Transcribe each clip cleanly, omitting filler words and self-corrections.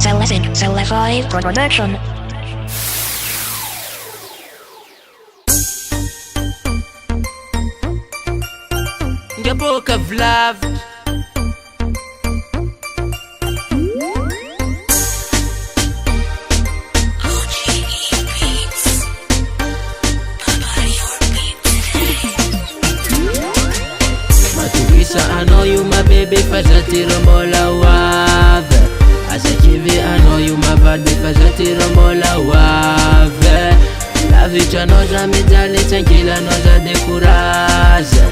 Cell Production. The book of love. Matukisa, I know you my baby, fazati rombola wave. Asakivi, I know you my body, fazati rombola wave. La vita noja midali, tranquila noja dekuraze.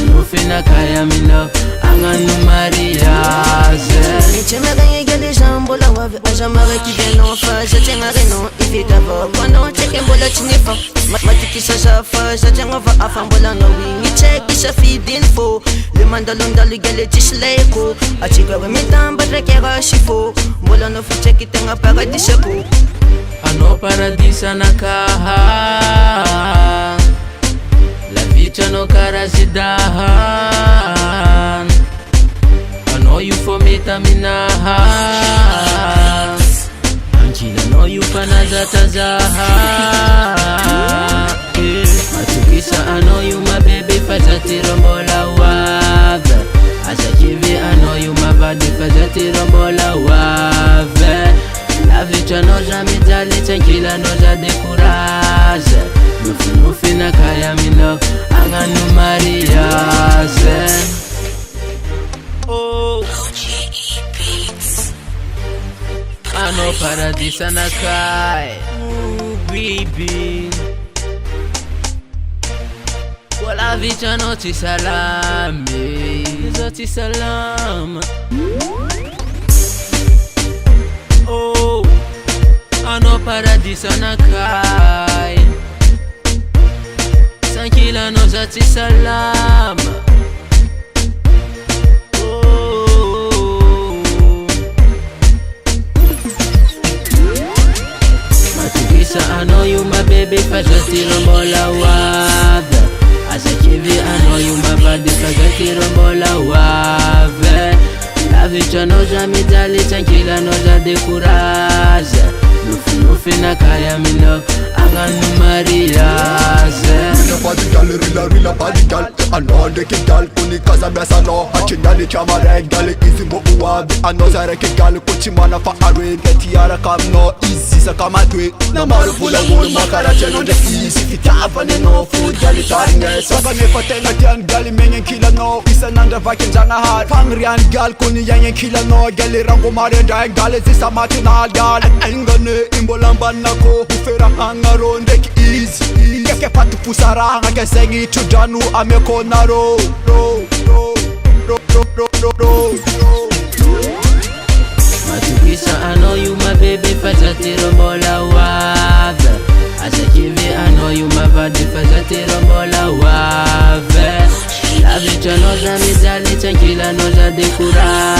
Nufi na kaya mi love, anganu mariaze. Nichemega yegele jambola wave, ajamara kibeno fa, jatengare no, ifika vo, kono cheke mbola chinifa. Matikisa shafa, jatengova afambola no wingi, chekisha feeding fo. Le mandalonda ligele tishleko, achika we mitamba trekera shifo. Mbola no fu cheki tenga paradiseko. Ano paradisa na kaha, la vita no karazidahan. I know you for me taminaha, Anchila know you panazatazaha. Matukisa, I know you my baby, fazati rombola wave. Asakivi, I know you my body, fazati rombola wave. La vita noja midali, tranquila noja dekuraze. Nufi na kaya mi love, anganu mariaze. Oh, I know paradisa na kai. Ooh, baby. Kwa la vita no ti salame, zoti salama. Oh, I know paradisa na kai. Tranquila no zati salama. Oh, Matukisa, I know you my baby, fazati rombola wave. Asakivi, I know you my body, fazati rombola wave. La vita noja midali, tranquila noja dekuraze. Nufi na kaya mi love, anganu mariaze. Body gal, real body gal. I know the kid gal, kuni kaza mesa no. Achindali chama reg gal, easy mo uwabi. I know zare kid gal, kuchi mana fa arwe. Geti yara kam no easy sa kama twe. Na maru pula wulu makara cheno de easy. Fitava ne no food gal taringe. Saba ne fatenga tian gal mengen kila no. Isa nanda vaken janga hard. Pangrian gal kuni yangen kila no. Gali rango mare dai gal zisa matinal gal. Engane imbolamba nako. Ufera hangaro ndeki easy. Keke patu pusara hanga sengi chudanu amekona ro. Matukisa, I know you my baby, fazati rombola wave. Asakivi, I know you my body, fazati rombola wave. La vita noja midali, tranquila noja dekura.